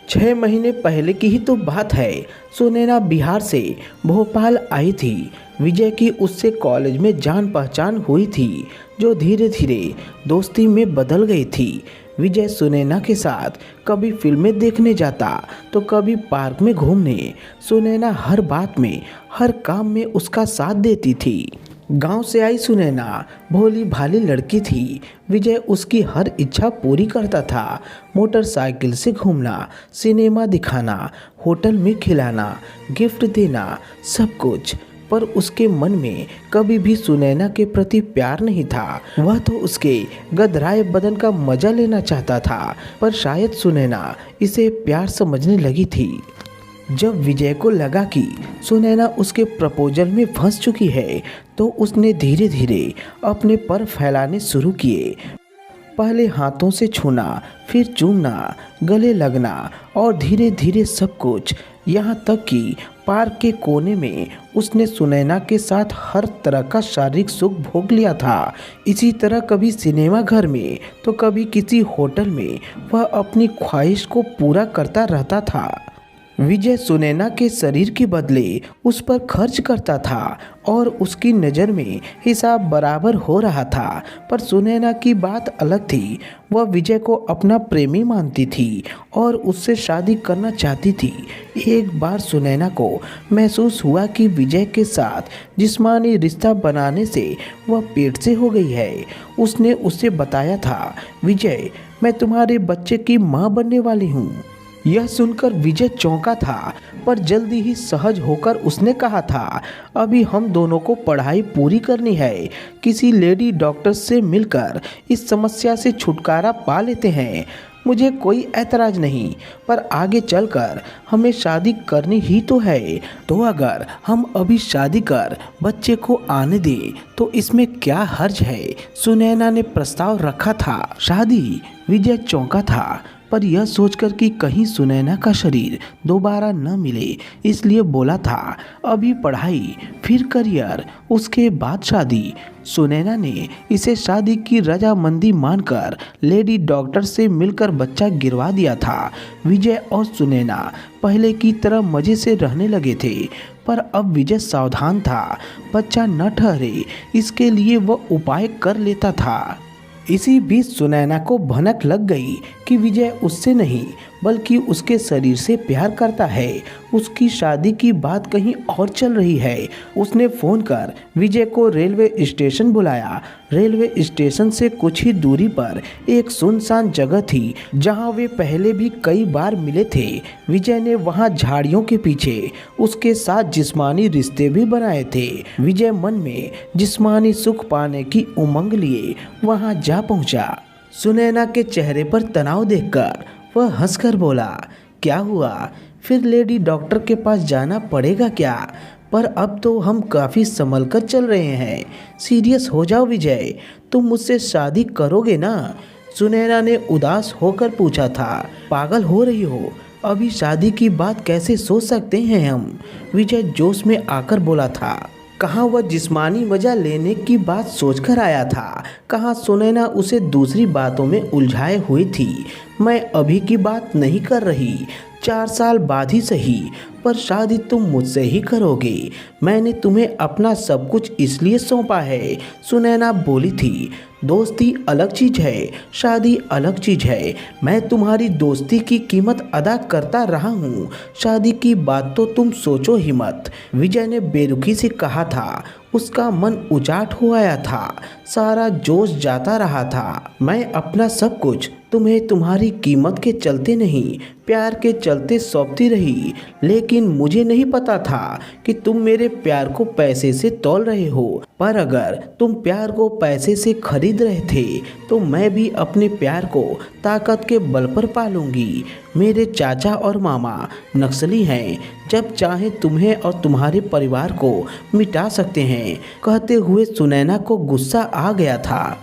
6 महीने पहले की ही तो बात है। सुनैना बिहार से भोपाल आई थी। विजय की उससे कॉलेज में जान पहचान हुई थी, जो धीरे धीरे दोस्ती में बदल गई थी। विजय सुनैना के साथ कभी फिल्में देखने जाता तो कभी पार्क में घूमने। सुनैना हर बात में, हर काम में उसका साथ देती थी। गांव से आई सुनैना भोली भाली लड़की थी। विजय उसकी हर इच्छा पूरी करता था। मोटरसाइकिल से घूमना, सिनेमा दिखाना, होटल में खिलाना, गिफ्ट देना, सब कुछ। पर उसके मन में कभी भी सुनैना के प्रति प्यार नहीं था। वह तो उसके गदराए बदन का मजा लेना चाहता था, पर शायद सुनैना इसे प्यार समझने लगी थी। जब विजय को लगा कि सुनैना उसके प्रपोजल में फंस चुकी है, तो उसने धीरे धीरे अपने पर फैलाने शुरू किए। पहले हाथों से छूना, फिर चूमना, गले लगना और धीरे धीरे सब कुछ। यहाँ तक कि पार्क के कोने में उसने सुनैना के साथ हर तरह का शारीरिक सुख भोग लिया था। इसी तरह कभी सिनेमा घर में तो कभी किसी होटल में वह अपनी ख्वाहिश को पूरा करता रहता था। विजय सुनैना के शरीर के बदले उस पर खर्च करता था और उसकी नज़र में हिसाब बराबर हो रहा था। पर सुनैना की बात अलग थी। वह विजय को अपना प्रेमी मानती थी और उससे शादी करना चाहती थी। एक बार सुनैना को महसूस हुआ कि विजय के साथ जिस्मानी रिश्ता बनाने से वह पेट से हो गई है। उसने उसे बताया था, विजय, मैं तुम्हारे बच्चे की माँ बनने वाली हूँ। यह सुनकर विजय चौंका था, पर जल्दी ही सहज होकर उसने कहा था, अभी हम दोनों को पढ़ाई पूरी करनी है। किसी लेडी डॉक्टर से मिलकर इस समस्या से छुटकारा पा लेते हैं। मुझे कोई ऐतराज नहीं, पर आगे चलकर हमें शादी करनी ही तो है। तो अगर हम अभी शादी कर बच्चे को आने दें तो इसमें क्या हर्ज है? सुनैना ने प्रस्ताव रखा था। शादी? विजय चौंका था, पर यह सोचकर कि कहीं सुनैना का शरीर दोबारा न मिले, इसलिए बोला था, अभी पढ़ाई, फिर करियर, उसके बाद शादी। सुनैना ने इसे शादी की रजामंदी मानकर लेडी डॉक्टर से मिलकर बच्चा गिरवा दिया था। विजय और सुनैना पहले की तरह मज़े से रहने लगे थे, पर अब विजय सावधान था। बच्चा न ठहरे, इसके लिए वह उपाय कर लेता था। इसी बीच सुनैना को भनक लग गई कि विजय उससे नहीं बल्कि उसके शरीर से प्यार करता है। उसकी शादी की बात कहीं और चल रही है। उसने फ़ोन कर विजय को रेलवे स्टेशन बुलाया। रेलवे स्टेशन से कुछ ही दूरी पर एक सुनसान जगह थी, जहां वे पहले भी कई बार मिले थे। विजय ने वहां झाड़ियों के पीछे उसके साथ जिस्मानी रिश्ते भी बनाए थे। विजय मन में जिस्मानी सुख पाने की उमंग लिए वहां जा पहुंचा। सुनैना के चेहरे पर तनाव देखकर वह हंसकर बोला, क्या हुआ? फिर लेडी डॉक्टर के पास जाना पड़ेगा क्या? पर अब तो हम काफ़ी संभल कर चल रहे हैं। सीरियस हो जाओ विजय, तुम मुझसे शादी करोगे ना? सुनैना ने उदास होकर पूछा था। पागल हो रही हो? अभी शादी की बात कैसे सोच सकते हैं हम? विजय जोश में आकर बोला था। कहाँ वह जिस्मानी मजा लेने की बात सोचकर आया था, कहाँ सुनैना उसे दूसरी बातों में उलझाए हुई थी। मैं अभी की बात नहीं कर रही, 4 साल बाद ही सही, पर शादी तुम मुझसे ही करोगे। मैंने तुम्हें अपना सब कुछ इसलिए सौंपा है, सुनैना बोली थी। दोस्ती अलग चीज़ है, शादी अलग चीज़ है। मैं तुम्हारी दोस्ती की कीमत अदा करता रहा हूँ, शादी की बात तो तुम सोचो ही मत। विजय ने बेरुखी से कहा था। उसका मन उचाट हो आया था, सारा जोश जाता रहा था। मैं अपना सब कुछ तुम्हें तुम्हारी कीमत के चलते नहीं, प्यार के चलते सौंपती रही, लेकिन मुझे नहीं पता था कि तुम मेरे प्यार को पैसे से तौल रहे हो। पर अगर तुम प्यार को पैसे से खरीद रहे थे, तो मैं भी अपने प्यार को ताकत के बल पर पालूंगी। मेरे चाचा और मामा नक्सली हैं, जब चाहे तुम्हें और तुम्हारे परिवार को मिटा सकते हैं। कहते हुए सुनैना को गुस्सा आ गया था।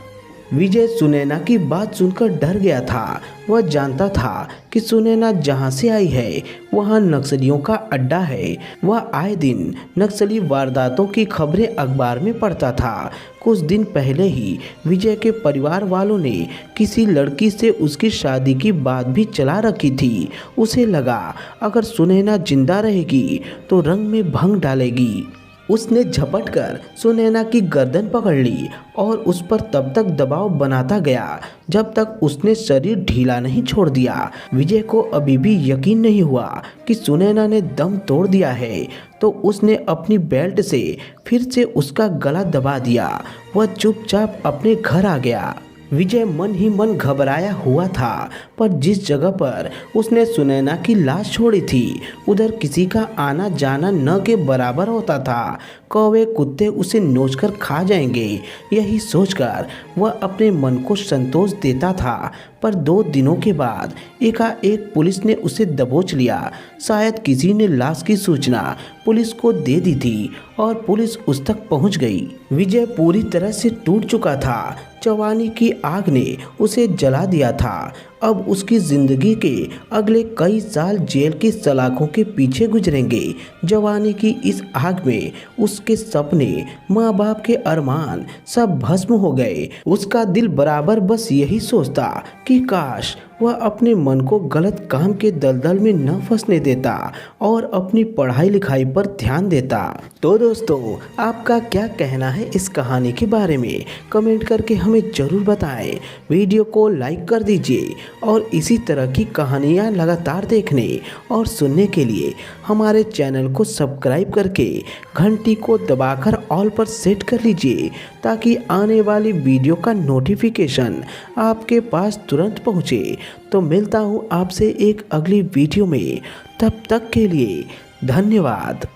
विजय सुनैना की बात सुनकर डर गया था। वह जानता था कि सुनैना जहां से आई है वहां नक्सलियों का अड्डा है। वह आए दिन नक्सली वारदातों की खबरें अखबार में पढ़ता था। कुछ दिन पहले ही विजय के परिवार वालों ने किसी लड़की से उसकी शादी की बात भी चला रखी थी। उसे लगा अगर सुनैना जिंदा रहेगी तो रंग में भंग डालेगी। उसने झपट कर सुनैना की गर्दन पकड़ ली और उस पर तब तक दबाव बनाता गया जब तक उसने शरीर ढीला नहीं छोड़ दिया। विजय को अभी भी यकीन नहीं हुआ कि सुनैना ने दम तोड़ दिया है, तो उसने अपनी बेल्ट से फिर से उसका गला दबा दिया। वह चुपचाप अपने घर आ गया। विजय मन ही मन घबराया हुआ था, पर जिस जगह पर उसने सुनैना की लाश छोड़ी थी उधर किसी का आना जाना न के बराबर होता था। कौवे कुत्ते उसे नोचकर खा जाएंगे, यही सोचकर वह अपने मन को संतोष देता था। पर 2 दिनों के बाद एकाएक पुलिस ने उसे दबोच लिया। शायद किसी ने लाश की सूचना पुलिस को दे दी थी और पुलिस उस तक पहुंच गई। विजय पूरी तरह से टूट चुका था। जवानी की आग ने उसे जला दिया था। अब उसकी जिंदगी के अगले कई साल जेल की सलाखों के पीछे गुजरेंगे। जवानी की इस आग में उसके सपने, माँ बाप के अरमान सब भस्म हो गए। उसका दिल बराबर बस यही सोचता कि काश वह अपने मन को गलत काम के दलदल में न फंसने देता और अपनी पढ़ाई लिखाई पर ध्यान देता। तो दोस्तों, आपका क्या कहना है इस कहानी के बारे में? कमेंट करके हमें ज़रूर बताएं। वीडियो को लाइक कर दीजिए और इसी तरह की कहानियाँ लगातार देखने और सुनने के लिए हमारे चैनल को सब्सक्राइब करके घंटी को दबाकर ऑल पर सेट कर लीजिए, ताकि आने वाली वीडियो का नोटिफिकेशन आपके पास तुरंत पहुँचे। तो मिलता हूँ आपसे एक अगली वीडियो में, तब तक के लिए धन्यवाद।